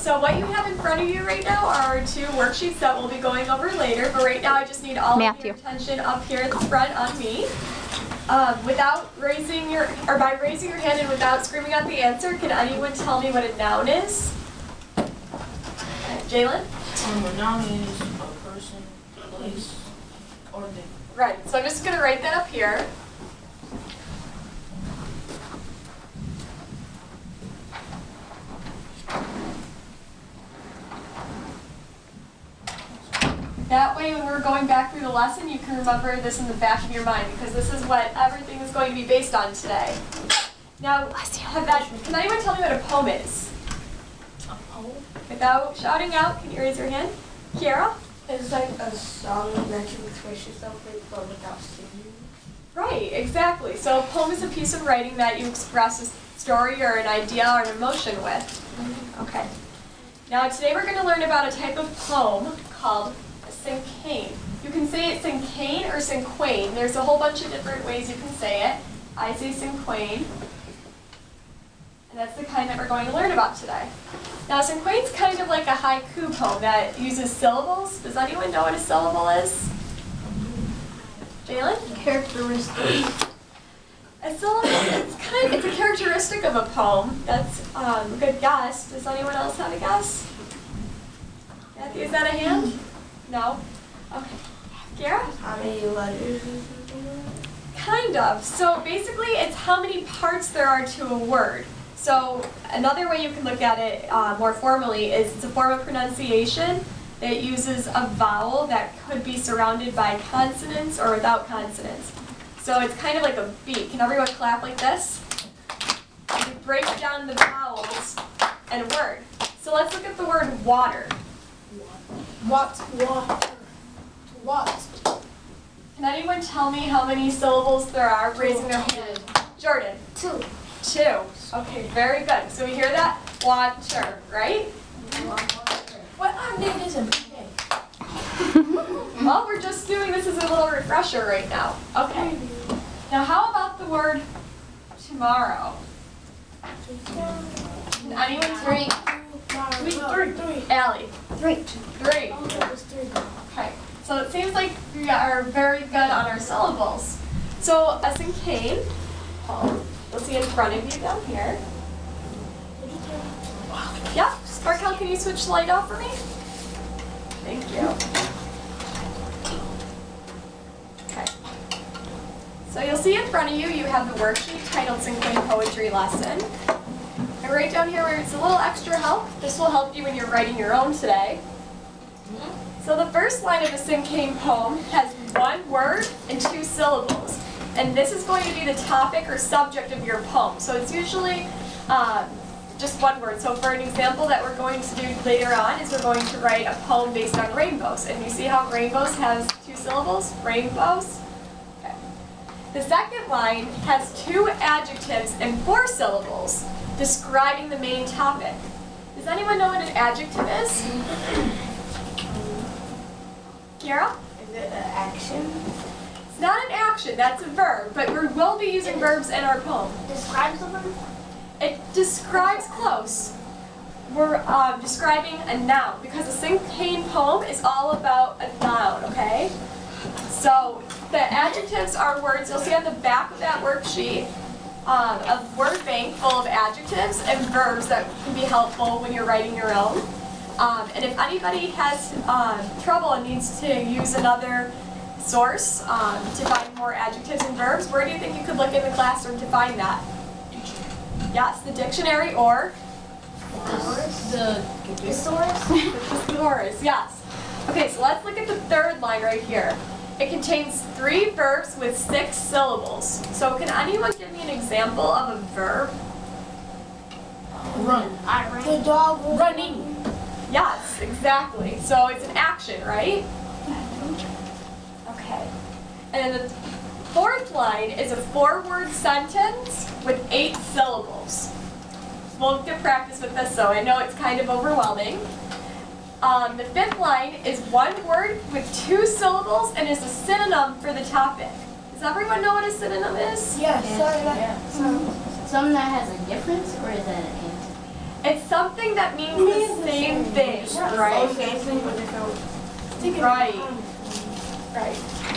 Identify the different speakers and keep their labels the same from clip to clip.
Speaker 1: So what you have in front of you right now are two worksheets that we'll be going over later, but right now I just need all of your attention up here at the front on me. By raising your hand and without screaming out the answer, can anyone tell me what a noun is? Jalen?
Speaker 2: A noun is a person, place, or thing.
Speaker 1: Right, so I'm just going to write that up here. That way when we're going back through the lesson, you can remember this in the back of your mind, because this is what everything is going to be based on today. Now, can anyone tell me what a poem is?
Speaker 2: A poem?
Speaker 1: Without shouting out, can you raise your hand? Kiara?
Speaker 2: It's like a song that you express yourself with, but without singing.
Speaker 1: Right, exactly. So a poem is a piece of writing that you express a story or an idea or an emotion with. Okay. Now today we're going to learn about a type of poem called cinquain. You can say it cinquain or cinquain. There's a whole bunch of different ways you can say it. I say cinquain. And that's the kind that we're going to learn about today. Now cinquain's kind of like a haiku poem that uses syllables. Does anyone know what a syllable is? Jalen?
Speaker 2: Characteristic.
Speaker 1: A syllable, it's a characteristic of a poem. That's a good guess. Does anyone else have a guess? Matthew, is that a hand? No? Okay. Gara?
Speaker 2: How many letters?
Speaker 1: Kind of. So basically it's how many parts there are to a word. So another way you can look at it more formally is it's a form of pronunciation that uses a vowel that could be surrounded by consonants or without consonants. So it's kind of like a beat. Can everyone clap like this? You break down the vowels in a word. So let's look at the word water.
Speaker 2: What? Water. What?
Speaker 1: Can anyone tell me how many syllables there are raising their hand? Jordan?
Speaker 2: 2.
Speaker 1: 2. Okay, very good. So we hear that? Water, right?
Speaker 2: What our name is a day.
Speaker 1: Well, we're just doing this as a little refresher right now. Okay. Now how about the word tomorrow? Can anyone?
Speaker 2: 3.
Speaker 1: Allie?
Speaker 2: 3.
Speaker 1: 3. Okay. So it seems like we are very good on our syllables. So a cinquain, you'll see in front of you down here. Yeah, Raquel, can you switch the light off for me? Thank you. Okay. So you'll see in front of you, you have the worksheet titled Cinquain Poetry Lesson. And right down here where it's a little extra help, this will help you when you're writing your own today. So the first line of a cinquain poem has one word and 2 syllables. And this is going to be the topic or subject of your poem. So it's usually just one word. So for an example that we're going to do later on is we're going to write a poem based on rainbows. And you see how rainbows has 2 syllables? Rainbows. Okay. The second line has 2 adjectives and 4 syllables describing the main topic. Does anyone know what an adjective is? Kiara?
Speaker 2: Is it an action?
Speaker 1: It's not an action, that's a verb, but we will be using verbs in our poem.
Speaker 2: Describes the verb?
Speaker 1: It describes close. We're describing a noun because a cinquain poem is all about a noun, okay? So the adjectives are words. You'll see on the back of that worksheet a word bank full of adjectives and verbs that can be helpful when you're writing your own. And if anybody has trouble and needs to use another source to find more adjectives and verbs, where do you think you could look in the classroom to find that? Yes, the dictionary or?
Speaker 2: The thesaurus?
Speaker 1: The thesaurus, yes. Okay, so let's look at the third line right here. It contains 3 verbs with 6 syllables. So can anyone give me an example of a verb?
Speaker 2: Run. The dog was
Speaker 1: running. Yes, exactly. So it's an action, right? Okay. And then the fourth line is a 4-word sentence with 8 syllables. We'll get practice with this, so I know it's kind of overwhelming. The 5th line is 1 word with 2 syllables and is a synonym for the topic. Does everyone know what a synonym is?
Speaker 2: Yes. Something that has a difference, or is that an answer?
Speaker 1: It's something that means the thing, right?
Speaker 2: Okay, think of different.
Speaker 1: Right. Right.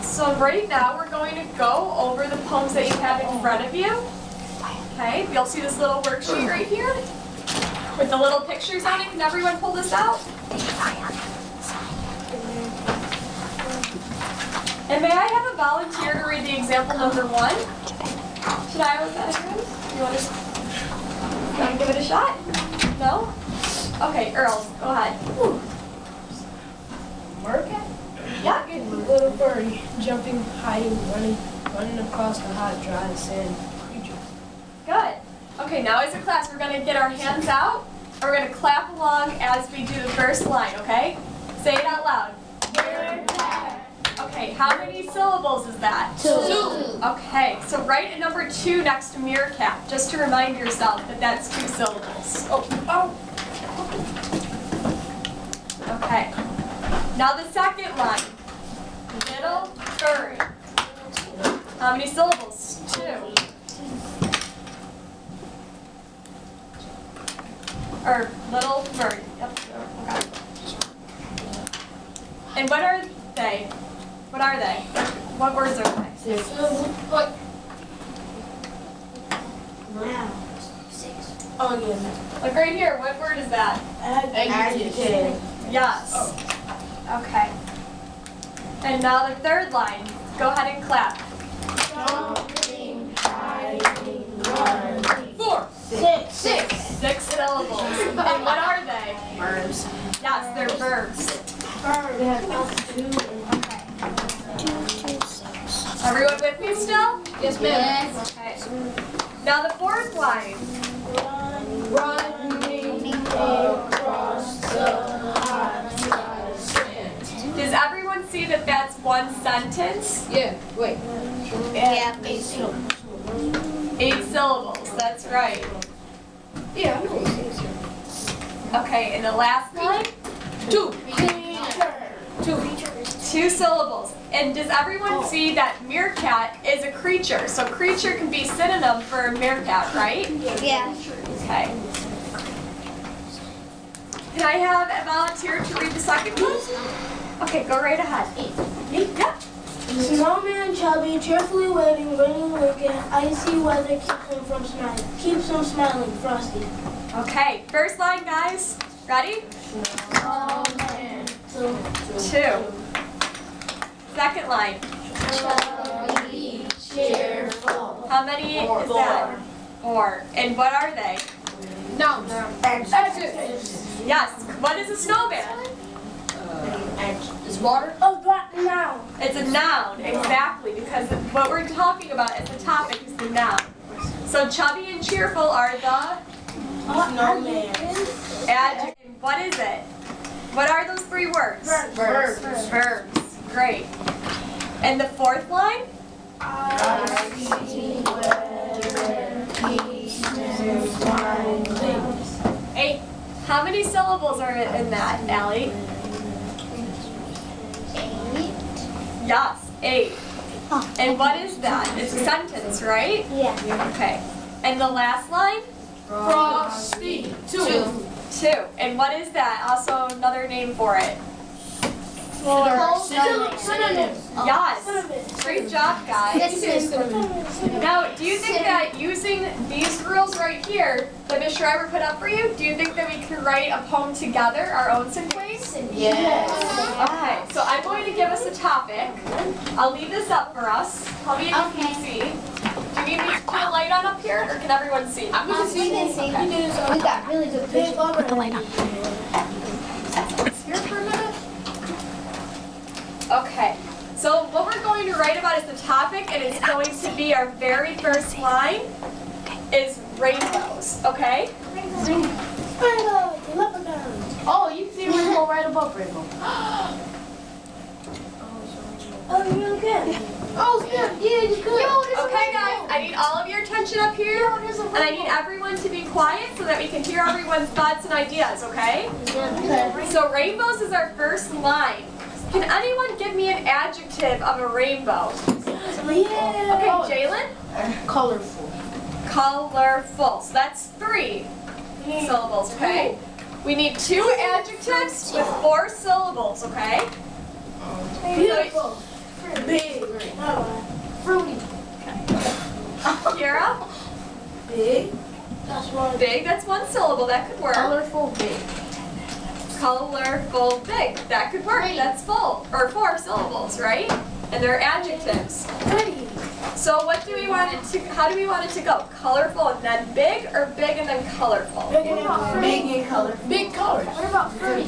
Speaker 1: So right now we're going to go over the poems that you have in front of you. Okay, you'll see this little worksheet right here with the little pictures on it. Can everyone pull this out? And may I have a volunteer to read the example number 1? Should I? Was that good? You want to give it a shot? No? Okay, Earl, go ahead.
Speaker 3: Meerkat?
Speaker 1: Yeah.
Speaker 3: A little birdie, jumping, hiding, running across the hot, dry sand creature.
Speaker 1: Good. Okay, now as a class, we're going to get our hands out. And we're going to clap along as we do the first line, okay? Say it out loud. Okay, how many syllables is that?
Speaker 2: 2.
Speaker 1: Okay, so write a number 2 next to meerkat, just to remind yourself that that's 2 syllables. Okay. Now the second line. Little bird. How many syllables? 2. Or little bird. Yep. Okay. And what are they? What are they? What words are they?
Speaker 3: 6.
Speaker 2: Oh, yeah.
Speaker 1: Look right here. What word is that?
Speaker 2: Adjective.
Speaker 1: Yes. Okay. And now the third line. Go ahead and clap.
Speaker 2: Jumping, hiding, running.
Speaker 1: 4.
Speaker 2: 6.
Speaker 1: 6 syllables. And what are they?
Speaker 3: Verbs.
Speaker 1: Yes, they're verbs. Everyone with me still?
Speaker 3: Yes, ma'am.
Speaker 1: Okay. Now the fourth line.
Speaker 2: Running across the hot, dry sand.
Speaker 1: Does everyone see that that's one sentence?
Speaker 3: Yeah, wait.
Speaker 2: Yeah,
Speaker 1: 8 syllables, that's right.
Speaker 3: Yeah, I know what it is.
Speaker 1: Okay, and the last line?
Speaker 3: 2.
Speaker 1: 2 syllables. And does everyone see that meerkat is a creature? So creature can be synonym for meerkat, right?
Speaker 2: Yeah.
Speaker 1: Okay. Can I have a volunteer to read the second one? Okay, go right ahead. Yep.
Speaker 2: Snowman chubby, cheerfully waving, raining wicked, icy weather keeps him smiling, frosty.
Speaker 1: Okay, first line, guys. Ready?
Speaker 2: Snowman, 2.
Speaker 1: 2. Second line.
Speaker 2: Chubby, cheerful.
Speaker 1: How many is that? 4. And what are they?
Speaker 3: Nouns.
Speaker 2: Adjectives.
Speaker 1: Yes. What is a snowman?
Speaker 3: Is water?
Speaker 2: Oh, that now.
Speaker 1: It's a noun, exactly, because what we're talking about as the topic is the noun. So chubby and cheerful are the
Speaker 2: Snowman.
Speaker 1: adjective. What is it? What are those 3 words?
Speaker 3: Verbs.
Speaker 1: Verbs. Great. And the fourth line?
Speaker 2: Icy weather keeps him smiling.
Speaker 1: 8. How many syllables are in that, Allie?
Speaker 2: 8.
Speaker 1: Yes, 8. And what is that? It's a sentence, right?
Speaker 2: Yeah.
Speaker 1: Okay. And the last line?
Speaker 3: Frosty. 2.
Speaker 1: 2. And what is that? Also another name for it.
Speaker 2: Synonyms.
Speaker 1: Yes. Great job, guys. Now, do you think that using these rules right here that Ms. Schreiber put up for you, do you think that we can write a poem together, our own synchwaves?
Speaker 2: Yes.
Speaker 1: Okay, so I'm going to give us a topic. I'll leave this up for us. Tell me if you can see. Do you need me to put a light on up here, or can everyone see?
Speaker 2: We can see. We got really good pictures. Put the light on.
Speaker 1: Here for a minute. Okay, so what we're going to write about is the topic, and it's going to be our very first line is rainbows, okay?
Speaker 2: Rainbow, leprechaun.
Speaker 3: Oh, you can see rainbow right above rainbow.
Speaker 2: Oh, you're really good. Oh, it's good. Yeah, it's good.
Speaker 1: Okay, guys, I need all of your attention up here, and I need everyone to be quiet so that we can hear everyone's thoughts and ideas, okay? So rainbows is our first line. Can anyone give me an adjective of a rainbow?
Speaker 2: Yeah.
Speaker 1: Okay, Jalen?
Speaker 3: Colorful.
Speaker 1: Colorful. So that's 3 syllables, okay? We need 2 adjectives with 4 syllables, okay?
Speaker 2: Beautiful. Big. Fruity.
Speaker 1: Kiara?
Speaker 2: Big. That's one.
Speaker 1: Big, that's 1 syllable. That could work.
Speaker 2: Colorful. Big.
Speaker 1: Colorful, big. That could work.
Speaker 2: Pretty.
Speaker 1: That's 4 syllables, right? And they're adjectives.
Speaker 2: Pretty.
Speaker 1: So what do we want it to, how do we want it to go? Colorful and then big, or big and then colorful?
Speaker 2: Big and colorful.
Speaker 3: Big colors.
Speaker 2: What about fruity?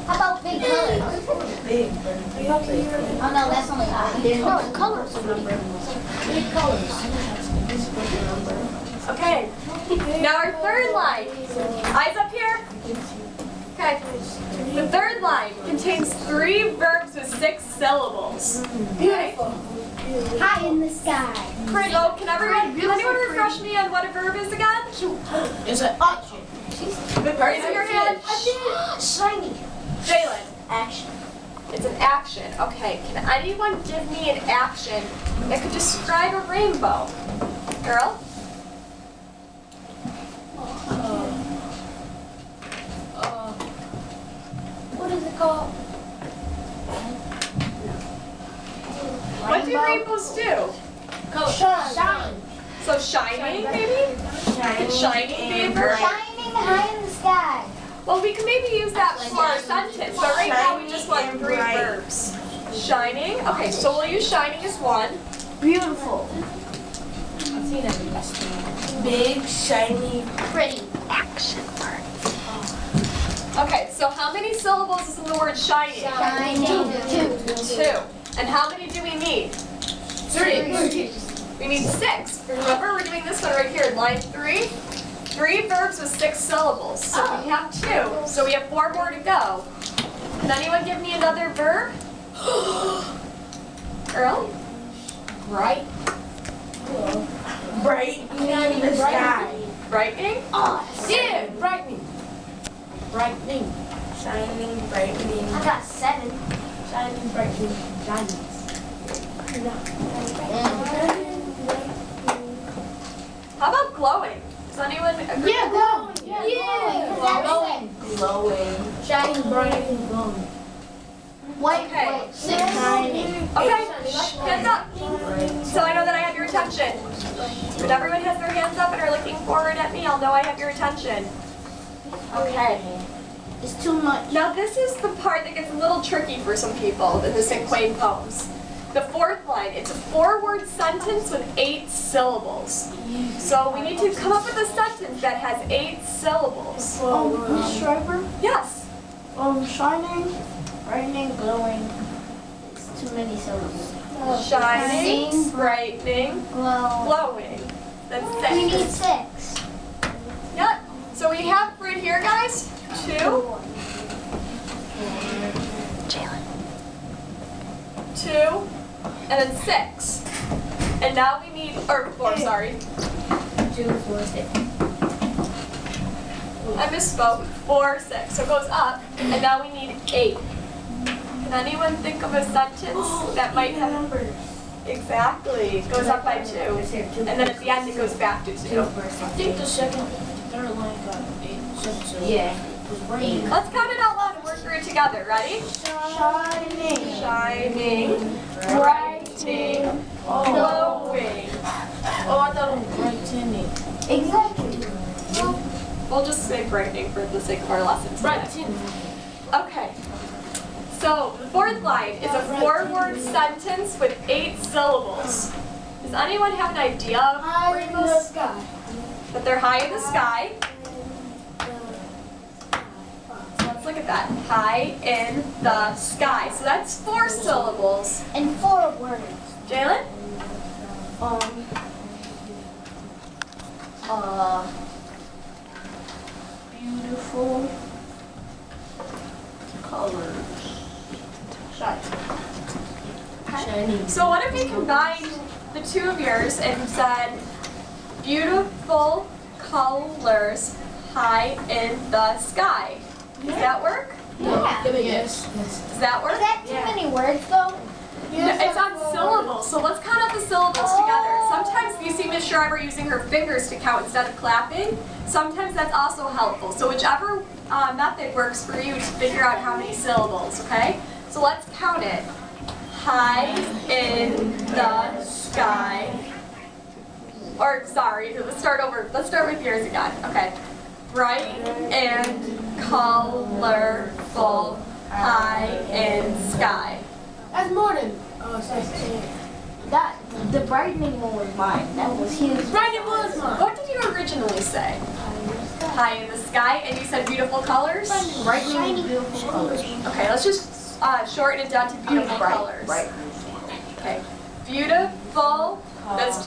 Speaker 4: How about big colors?
Speaker 2: Big.
Speaker 4: Oh no, that's only no colors.
Speaker 3: Big colors.
Speaker 1: Okay. Now our third line. Eyes up here. Okay. The third line contains 3 verbs with 6 syllables.
Speaker 2: Beautiful.
Speaker 4: High in the sky.
Speaker 1: So can anyone refresh me on what a verb is again?
Speaker 3: It's an action.
Speaker 1: Raising your hand.
Speaker 4: Shiny.
Speaker 1: Jalen.
Speaker 4: Action.
Speaker 1: It's an action. Okay. Can anyone give me an action that could describe a rainbow? Girl?
Speaker 4: What is it called?
Speaker 1: What do rainbows do?
Speaker 2: Shine.
Speaker 1: So shining, maybe? Shining, be a verb?
Speaker 4: Shining high in the sky.
Speaker 1: Well, we can maybe use that for a sentence, but right now we just want 3 verbs. Shining. Okay, so we'll use shining as 1.
Speaker 2: Beautiful.
Speaker 3: I've seen that in this.
Speaker 2: Big, shiny.
Speaker 4: Pretty.
Speaker 1: Okay, so how many syllables is in the word shining?
Speaker 4: Shining.
Speaker 1: 2. And how many do we need? 3. We need 6. Remember, we're doing this one right here, line 3. 3 verbs with 6 syllables. So we have 2. So we have 4 more to go. Can anyone give me another verb? Earl?
Speaker 3: Bright.
Speaker 2: Bright in the sky.
Speaker 1: Brightening?
Speaker 3: Yeah, brightening. Brightening.
Speaker 2: Shining, brightening.
Speaker 4: I got 7.
Speaker 3: Shining, brightening, shining.
Speaker 1: How about glowing? Does anyone agree?
Speaker 2: Yeah, glowing.
Speaker 4: Yeah.
Speaker 3: Glowing.
Speaker 2: Glowing.
Speaker 3: Shining, bright, and glowing.
Speaker 4: Wait,
Speaker 1: Okay.
Speaker 4: wait. 6.
Speaker 2: Shining.
Speaker 1: Okay, hands up. So I know that I have your attention. When everyone has their hands up and are looking forward at me, I'll know I have your attention. Okay.
Speaker 4: It's too much.
Speaker 1: Now this is the part that gets a little tricky for some people in the St. Quain poems. The 4th line, it's a 4-word sentence with 8 syllables. So we need to come up with a sentence that has 8 syllables.
Speaker 2: Miss Schreiber?
Speaker 1: Yes.
Speaker 2: Shining.
Speaker 4: Brightening, glowing. It's too many syllables.
Speaker 1: Shining,
Speaker 4: Shining.
Speaker 1: brightening,
Speaker 4: Glow.
Speaker 1: glowing. That's
Speaker 4: We
Speaker 1: 6.
Speaker 4: need 6.
Speaker 1: Yep. So we have right here, guys, 2, 2, and then 6. And now we need, or 4, sorry.
Speaker 4: 2, 4, 6.
Speaker 1: I misspoke. 4, 6. So it goes up, and now we need 8. Can anyone think of a sentence that might have... Exactly. It goes up by 2. And then at the end it goes back to 2.
Speaker 3: I think the third line got 8. So
Speaker 4: Yeah.
Speaker 3: it was raining.
Speaker 1: Let's count it out loud and work through it together. Ready?
Speaker 2: Shining.
Speaker 1: Shining, brightening, glowing.
Speaker 3: Oh, I thought it was brightening.
Speaker 4: Exactly.
Speaker 1: We'll just say brightening for the sake of our lesson today.
Speaker 3: Brightening.
Speaker 1: Okay. So the 4th line is a 4-word sentence with 8 syllables. Does anyone have an idea of
Speaker 2: High in the
Speaker 1: rainbows?
Speaker 2: sky.
Speaker 1: That they're high in the sky. So let's look at that. High in the sky. So that's 4 syllables.
Speaker 4: And 4 words.
Speaker 1: Jalen?
Speaker 2: Beautiful colors.
Speaker 3: Shining.
Speaker 1: So what if we combined the 2 of yours and said, beautiful colors high in the sky? Does that work?
Speaker 4: Yeah.
Speaker 3: Yes. Yes.
Speaker 1: Does that
Speaker 4: Is
Speaker 1: work?
Speaker 4: that too many words though?
Speaker 1: It's on syllables, so let's count out the syllables together. Sometimes you see Miss Schreiber using her fingers to count instead of clapping. Sometimes that's also helpful. So whichever method works for you to figure out how many syllables, okay? So let's count it. High in the sky. Or, sorry, let's start over. Let's start with yours again. Okay. Bright and colorful, high in sky.
Speaker 3: That's more than.
Speaker 4: That the brightening one was mine. That was his.
Speaker 3: Brightening was mine.
Speaker 1: What did you originally say? High in the sky, and you said beautiful colors?
Speaker 4: Brightening beautiful colors.
Speaker 1: Okay, let's just shorten it down to beautiful colors.
Speaker 4: Right.
Speaker 1: Okay. Beautiful, that's